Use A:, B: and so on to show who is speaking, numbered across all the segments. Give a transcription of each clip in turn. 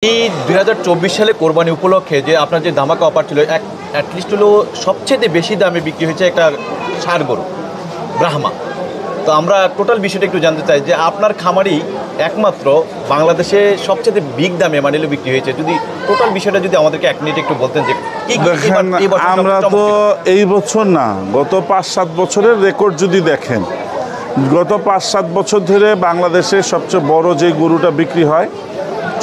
A: এই 2024 সালে কোরবানি উপলক্ষে যে আপনার যে ধামাকা অফার ছিল অ্যাটলিস্ট হলো সবচেয়ে বেশি দামে বিক্রি হয়েছে একটা ষাঁড় গরু ব্রাহ্মা। তো আমরা টোটাল বিষয়টা একটু জানতে চাই যে আপনার খামারই একমাত্র বাংলাদেশে সবচেয়ে বিগ দামে মানে বিক্রি হয়েছে। যদি টোটাল বিষয়টা যদি আমাদেরকে এক মিনিট একটু বলতেন যে
B: আমরা তো এই বছর না, গত 5-7 বছরের রেকর্ড যদি দেখেন, গত 5-7 বছর ধরে বাংলাদেশে সবচেয়ে বড় যে গরুটা বিক্রি হয়,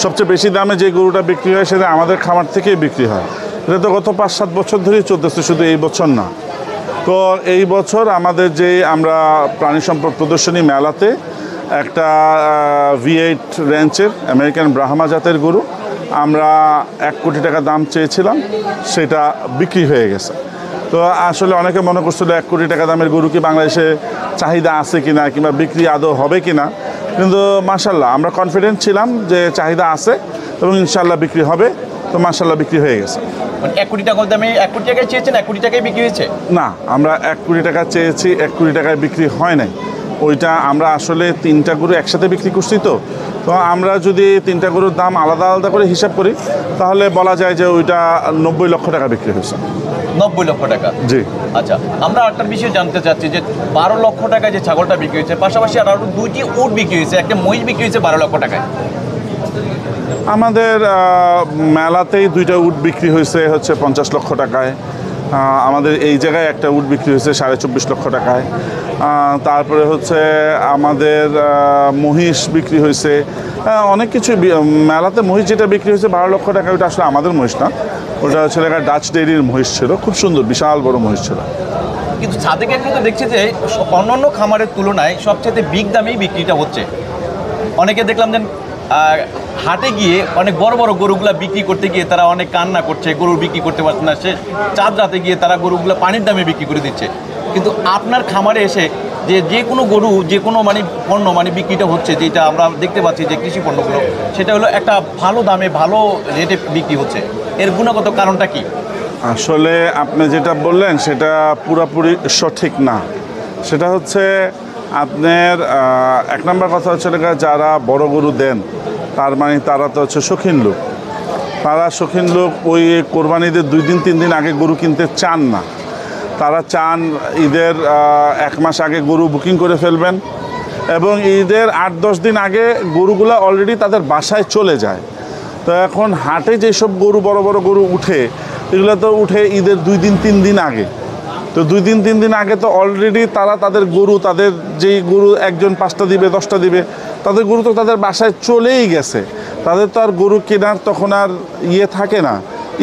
B: সবচেয়ে বেশি দামে যে গরুটা বিক্রি হয় সেটা আমাদের খামার থেকেই বিক্রি হয়। এটা তো গত 5-7 বছর ধরেই চলতেছে, শুধু এই বছর না। তো এই বছর আমাদের যে আমরা প্রাণী সম্পদ প্রদর্শনী মেলাতে একটা V8 রেঞ্চের আমেরিকান ব্রাহ্মা জাতের গরু আমরা 1 কোটি টাকা দাম চেয়েছিলাম, সেটা বিক্রি হয়ে গেছে। তো আসলে অনেকে মনে করছিল 1 কোটি টাকা দামের গরু কি বাংলাদেশে চাহিদা আছে কিনা কিংবা বিক্রি আদৌ হবে কিনা, কিন্তু মাশাল্লাহ আমরা কনফিডেন্ট ছিলাম যে চাহিদা আছে এবং ইনশাল্লাহ বিক্রি হবে। তো মাশাল্লাহ বিক্রি হয়ে গেছে।
A: 1 কোটি টাকার দামে 1 কোটি টাকায় চেয়েছেন, 1 কোটি টাকায় বিক্রি হয়েছে?
B: না, আমরা 1 কোটি টাকা চেয়েছি, 1 কোটি টাকায় বিক্রি হয় নাই। ওইটা আমরা আসলে 3টা গরু একসাথে বিক্রি করছি। তো আমরা যদি 3টা গরুর দাম আলাদা আলাদা করে হিসাব করি তাহলে বলা যায় যে ওইটা 90 লক্ষ টাকা বিক্রি হয়েছে।
A: 90 লক্ষ টাকা?
B: জি।
A: আচ্ছা, আমরা একটা বিষয় জানতে চাচ্ছি যে 12 লক্ষ টাকায় যে ছাগলটা বিক্রি হয়েছে, পাশাপাশি আরও 2টি উট বিক্রি হয়েছে, একটা মহিষ বিক্রি হয়েছে 12 লক্ষ টাকায়।
B: আমাদের মেলাতেই 2টা উট বিক্রি হয়েছে হচ্ছে 50 লক্ষ টাকায়। আমাদের এই জায়গায় একটা উট বিক্রি হয়েছে 24.5 লক্ষ টাকায়। তারপরে হচ্ছে আমাদের মহিষ বিক্রি হয়েছে অনেক কিছু। মেলাতে মহিষ যেটা বিক্রি হয়েছে 12 লক্ষ টাকা, ওটা আসলে আমাদের মহিষ না, ওটা হচ্ছে একটা ডাচ ডেইরির মহিষ ছিল, খুব সুন্দর বিশাল বড় মহিষ ছিল।
A: কিন্তু সাদেকে কিন্তু দেখছি যে অন্যান্য খামারের তুলনায় সবচেয়ে বিগ দামেই বিক্রিটা হচ্ছে। অনেকে দেখলাম যে হাটে গিয়ে অনেক বড় বড় গরুগুলা বিক্রি করতে গিয়ে তারা অনেক কান্না করছে, গরু বিক্রি করতে পারছে না, সে চাঁদ রাতে গিয়ে তারা গরুগুলো পানির দামে বিক্রি করে দিচ্ছে। কিন্তু আপনার খামারে এসে যে কোনো গরু যে কোনো পণ্য বিক্রিটা হচ্ছে, যেটা আমরা দেখতে পাচ্ছি যে কৃষি পণ্যগুলো, সেটা হলো একটা ভালো দামে ভালো রেটে বিক্রি হচ্ছে। এর গুণগত কারণটা কি?
B: আসলে আপনি যেটা বললেন সেটা পুরোপুরি সঠিক না। সেটা হচ্ছে আপনার 1 নম্বর কথা হচ্ছে যারা বড় গরু দেন তার মানে তারা তো হচ্ছে শৌখিন লোক। তারা শৌখিন লোক ওই কোরবানিদের 2 দিন 3 দিন আগে গরু কিনতে চান না। তারা চান ঈদের 1 মাস আগে গরু বুকিং করে ফেলবেন এবং ঈদের 8-10 দিন আগে গরুগুলো অলরেডি তাদের বাসায় চলে যায়। তো এখন হাটে যেসব গরু বড় বড় গরু উঠে, এগুলো তো উঠে ঈদের 2 দিন 3 দিন আগে। তো 2 দিন 3 দিন আগে তো অলরেডি তারা তাদের গরু, তাদের যেই গরু একজন 5টা দিবে 10টা দিবে, তাদের গরু তো তাদের বাসায় চলেই গেছে। তাদের তো আর গরু কেনার তখন আর থাকে না,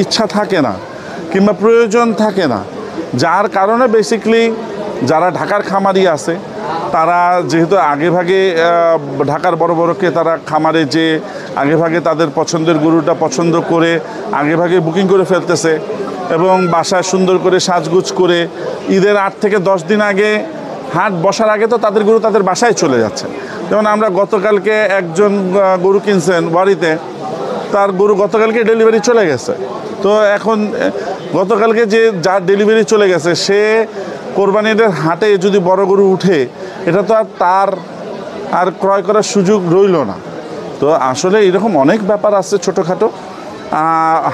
B: ইচ্ছা থাকে না কিংবা প্রয়োজন থাকে না। যার কারণে বেসিক্যালি যারা ঢাকার খামারি আছে তারা যেহেতু আগেভাগে ঢাকার বড় বড় তারা খামারে যে আগেভাগে তাদের পছন্দের গরুটা পছন্দ করে আগেভাগে বুকিং করে ফেলতেছে এবং বাসায় সুন্দর করে সাজগুজ করে ঈদের 8 থেকে 10 দিন আগে হাট বসার আগে তো তাদের গরু তাদের বাসায় চলে যাচ্ছে। যেমন আমরা গতকালকে একজন গরু কিনছেন বাড়িতে, তার গরু গতকালকে ডেলিভারি চলে গেছে। তো এখন গতকালকে যে যার ডেলিভারি চলে গেছে সে কোরবানির হাটে যদি বড় গরু উঠে, এটা তো আর তার আর ক্রয় করার সুযোগ রইল না। তো আসলে এরকম অনেক ব্যাপার আছে ছোটোখাটো।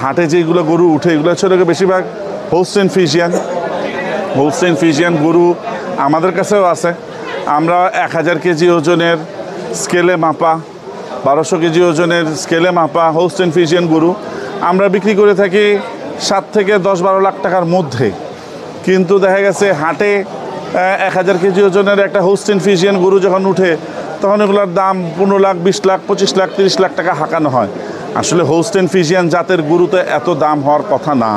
B: হাটে যেগুলো গরু উঠে এগুলো হচ্ছে বেশিরভাগ হোলস্টেইন ফ্রিজিয়ান গরু আমাদের কাছেও আছে। আমরা 1000 কেজি ওজনের স্কেলে মাপা, 1200 কেজি ওজনের স্কেলে মাপা হোলস্টেইন ফ্রিজিয়ান গরু আমরা বিক্রি করে থাকি 7 থেকে 10-12 লাখ টাকার মধ্যে। কিন্তু দেখা গেছে হাটে 1000 কেজি ওজনের একটা হোলস্টেইন ফ্রিজিয়ান গরু যখন উঠে তখন এগুলোর দাম 15 লাখ, 20 লাখ, 25 লাখ, 30 লাখ টাকা হাঁকানো হয়। আসলে হোলস্টেইন ফ্রিজিয়ান জাতের গরুতে এত দাম হওয়ার কথা না।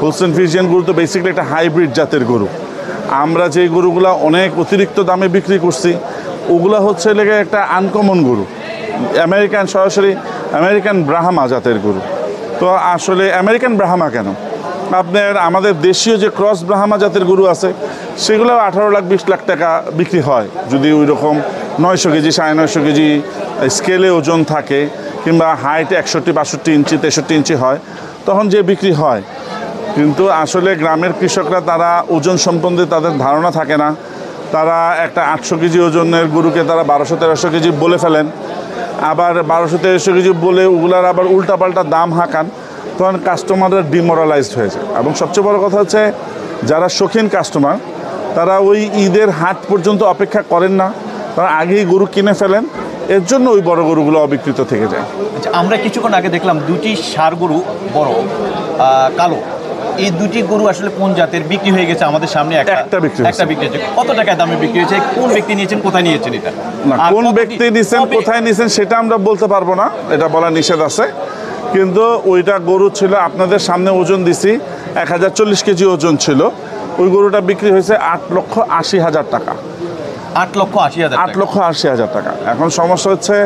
B: হোলস্টেইন ফ্রিজিয়ান গরু তো বেসিক্যালি একটা হাইব্রিড জাতের গরু। আমরা যে গরুগুলো অনেক অতিরিক্ত দামে বিক্রি করছি ওগুলো হচ্ছে লেগে একটা আনকমন গরু, সরাসরি আমেরিকান ব্রাহ্মা জাতের গরু। তো আসলে আমেরিকান ব্রাহ্মা কেন, আপনার আমাদের দেশীয় যে ক্রস ব্রাহ্মা জাতের গরু আছে সেগুলো 18 লাখ 20 লাখ টাকা বিক্রি হয় যদি ওই রকম 900 কেজি 950 কেজি স্কেলে ওজন থাকে কিংবা হাইট 61-62 ইঞ্চি 63 ইঞ্চি হয়, তখন যে বিক্রি হয়। কিন্তু আসলে গ্রামের কৃষকরা তারা ওজন সম্বন্ধে তাদের ধারণা থাকে না। তারা একটা 800 কেজি ওজনের গরুকে তারা 1200-1300 কেজি বলে ফেলেন। আবার 1200-1300 কেজি বলে ওগুলার আবার উল্টাপাল্টা দাম হাঁকান, তখন কাস্টমাররা ডিমোরালাইজড হয়ে যায়। এবং সবচেয়ে বড় কথা হচ্ছে যারা শৌখিন কাস্টমার তারা ওই ঈদের হাট পর্যন্ত অপেক্ষা করেন না, তারা আগেই গরু কিনে ফেলেন, এর জন্য ওই বড় গরুগুলো অবিকৃত থেকে যায়।
A: আচ্ছা, আমরা কিছুক্ষণ আগে দেখলাম দুটি ষাঁড় গরু বড় কালো, এই দুটি গরু আসলে কোন জাতের বিক্রি হয়ে গেছে আমাদের সামনে?
B: একটা বিক্রি হয়েছে।
A: একটা বিক্রি হয়েছে। কত টাকায় দামে বিক্রি হয়েছে? কোন ব্যক্তি নিয়েছেন, কোথায় নিয়েছেন এটা?
B: না,
A: আর
B: কোন ব্যক্তি নিছেন, কোথায় নিছেন সেটা আমরা বলতে পারবো না, এটা বলা নিষেধ আছে। কিন্তু ওইটা গরু ছিল আপনাদের সামনে, ওজন দিছি 1040 কেজি ওজন ছিল। ওই গরুটা বিক্রি হয়েছে 8,80,000 টাকা।
A: 8,80,000
B: 8,80,000 টাকা। এখন সমস্যা হচ্ছে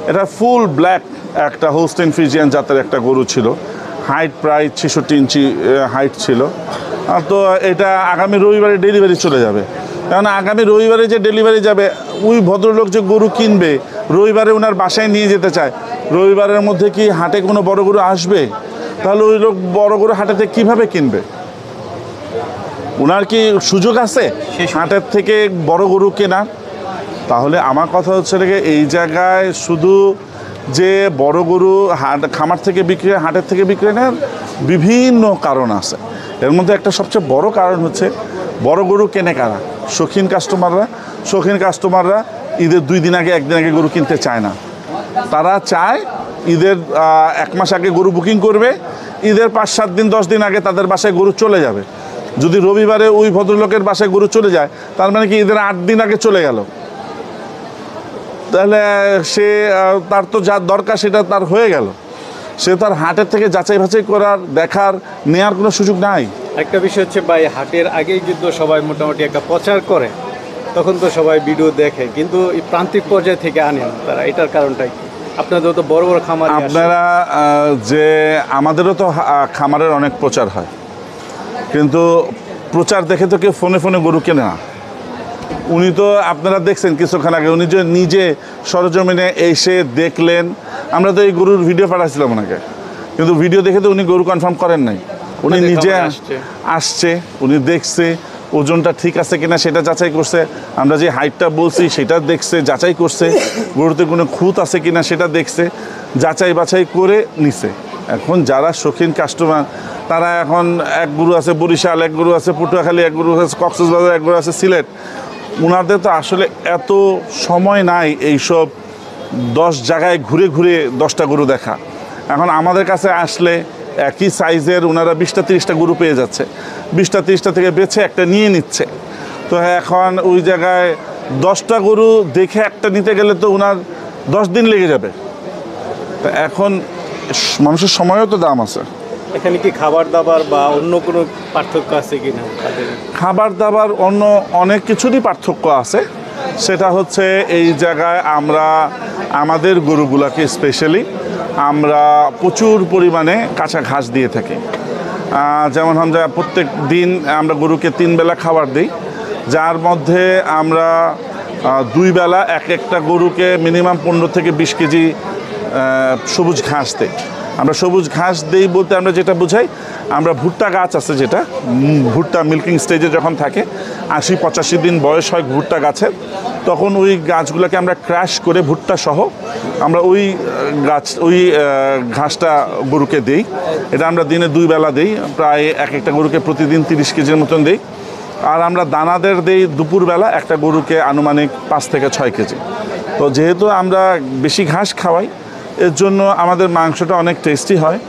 B: এটা ফুল ব্ল্যাক একটা হোস্টেন ফ্রিজিয়ান জাতের একটা গরু ছিল, হাইট প্রায় 66 ইঞ্চি হাইট ছিল। তো এটা আগামী রবিবারে ডেলিভারি চলে যাবে। কারণ আগামী রবিবারে যে ডেলিভারি যাবে, ওই ভদ্রলোক যে গরু কিনবে রবিবারে ওনার বাসায় নিয়ে যেতে চায়, রবিবারের মধ্যে কি হাটে কোনো বড় গরু আসবে? তাহলে ওই লোক বড় গরু হাটেতে কিভাবে কিনবে? ওনার কি সুযোগ আছে হাটের থেকে বড় গরু কেনার? তাহলে আমার কথা হচ্ছে এই জায়গায় শুধু যে বড় গরু খামার থেকে বিক্রি হয়, হাটের থেকে বিক্রি নেওয়ার বিভিন্ন কারণ আছে। এর মধ্যে একটা সবচেয়ে বড় কারণ হচ্ছে বড় গরু কেনে কারা? শৌখিন কাস্টমাররা। শৌখিন কাস্টমাররা ঈদের 2 দিন আগে 1 দিন আগে গরু কিনতে চায় না, তারা চায় ঈদের 1 মাস আগে গরু বুকিং করবে, ঈদের 5-7 দিন 10 দিন আগে তাদের বাসায় গরু চলে যাবে। যদি রবিবারে ওই ভদ্রলোকের বাসায় গরু চলে যায়, তার মানে কি ঈদের 8 দিন আগে চলে গেল, তাহলে সে তার তো যা দরকার সেটা তার হয়ে গেল, সে তার হাটের থেকে যাচাই বাছাই করার, দেখার, নেওয়ার কোনো সুযোগ নাই।
C: একটা বিষয় হচ্ছে ভাই, হাটের আগেই কিন্তু সবাই মোটামুটি একটা প্রচার করে, তখন তো সবাই ভিডিও দেখে, কিন্তু এই প্রান্তিক পর্যায় থেকে আনেন তারা, এটার কারণটাই কি? আপনাদের তো বড় বড় খামার,
B: আপনারা যে আমাদেরও তো খামারের অনেক প্রচার হয়, কিন্তু প্রচার দেখে তো কেউ ফোনে ফোনে গরু কেনে না। উনি তো আপনারা দেখছেন কিছুক্ষণ আগে, উনি যে নিজে সরজমিনে এসে দেখলেন, আমরা তো এই গরুর ভিডিও পাঠাচ্ছিলাম ওনাকে, কিন্তু ভিডিও দেখে তো উনি গরু কনফার্ম করেন নাই। উনি নিজে আসছে, উনি দেখছে ওজনটা ঠিক আছে কিনা সেটা যাচাই করছে, আমরা যে হাইটটা বলছি সেটা দেখছে, যাচাই করছে, গরুতে কোনো খুঁত আছে কিনা সেটা দেখছে, যাচাই বাছাই করে নিছে। এখন যারা শৌখিন কাস্টমার তারা এখন এক গরু আছে বরিশাল, এক গরু আছে পটুয়াখালী, এক গরু আছে কক্সবাজার, এক গরু আছে সিলেট, ওনাদের তো আসলে এত সময় নাই এইসব 10 জায়গায় ঘুরে ঘুরে 10টা গরু দেখা। এখন আমাদের কাছে আসলে একই সাইজের ওনারা 20টা-30টা গরু পেয়ে যাচ্ছে, 20টা-30টা থেকে বেছে একটা নিয়ে নিচ্ছে। তো এখন ওই জায়গায় 10টা গরু দেখে একটা নিতে গেলে তো ওনার 10 দিন লেগে যাবে। তো এখন মানুষের সময়ও তো দাম আছে।
C: এখানে কি খাবার দাবার বা অন্য কোনো পার্থক্য আছে কি না?
B: খাবার দাবার অন্য অনেক কিছুরই পার্থক্য আছে। সেটা হচ্ছে এই জায়গায় আমরা আমাদের গরুগুলাকে স্পেশালি আমরা প্রচুর পরিমাণে কাঁচা ঘাস দিয়ে থাকি। যেমন আমরা প্রত্যেক দিন আমরা গরুকে 3 বেলা খাবার দিই, যার মধ্যে আমরা 2 বেলা একটা গরুকে মিনিমাম 15 থেকে 20 কেজি সবুজ ঘাস দিই। আমরা সবুজ ঘাস দিই বলতে আমরা যেটা বুঝাই, আমরা ভুট্টা গাছ আছে, যেটা ভুট্টা মিল্কিং স্টেজে যখন থাকে 80-85 দিন বয়স হয় ভুট্টা গাছের, তখন ওই গাছগুলোকে আমরা ক্র্যাশ করে ভুট্টা সহ আমরা ওই ঘাসটা গরুকে দিই। এটা আমরা দিনে 2 বেলা দিই, প্রায় একটা গরুকে প্রতিদিন 30 কেজির মতন দিই। আর আমরা দানাদের দিই দুপুরবেলা একটা গরুকে আনুমানিক 5 থেকে 6 কেজি। তো যেহেতু আমরা বেশি ঘাস খাওয়াই, এর জন্য আমাদের মাংসটা অনেক টেস্টি হয়,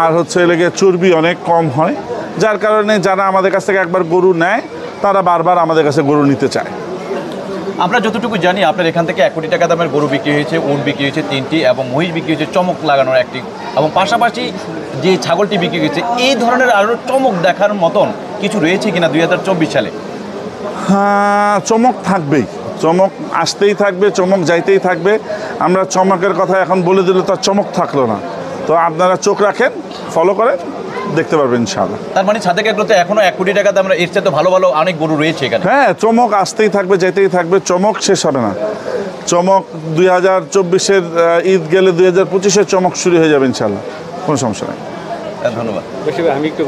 B: আর হচ্ছে লেগে চর্বি অনেক কম হয়, যার কারণে যারা আমাদের কাছ থেকে একবার গরু নেয় তারা বারবার আমাদের কাছে গরু নিতে চায়।
A: আমরা যতটুকু জানি আপনার এখান থেকে 1 কোটি টাকা দামের গরু বিক্রি হয়েছে, উট বিক্রি হয়েছে 3টি, এবং মহিষ বিক্রি হয়েছে চমক লাগানোর 1টি, এবং পাশাপাশি যে ছাগলটি বিক্রি হয়েছে, এই ধরনের আরও চমক দেখার মতন কিছু রয়েছে কিনা 2024 সালে?
B: হ্যাঁ, চমক থাকবেই, চমক আসতেই থাকবে, চমক যাইতেই থাকবে। আমরা চমকের কথা এখন বলে দিলে তো চমক থাকলো না। তো আপনারা চোখ রাখেন, ফলো করেন, দেখতে পারবেন ইনশাআল্লাহ।
A: তার মানে সাদেক এগ্রোতে এখনো 1 কোটি টাকা দামের এর চেয়ে ভালো ভালো অনেক গরু রয়েছে এখানে।
B: হ্যাঁ, চমক আসতেই থাকবে, যেতেই থাকবে, চমক শেষ হবে না। চমক 2024-এর ঈদ গেলে 2025-এর চমক শুরু হয়ে যাবে ইনশাআল্লাহ, কোনো সমস্যা নেই।
A: ধন্যবাদ।
C: আমি একটু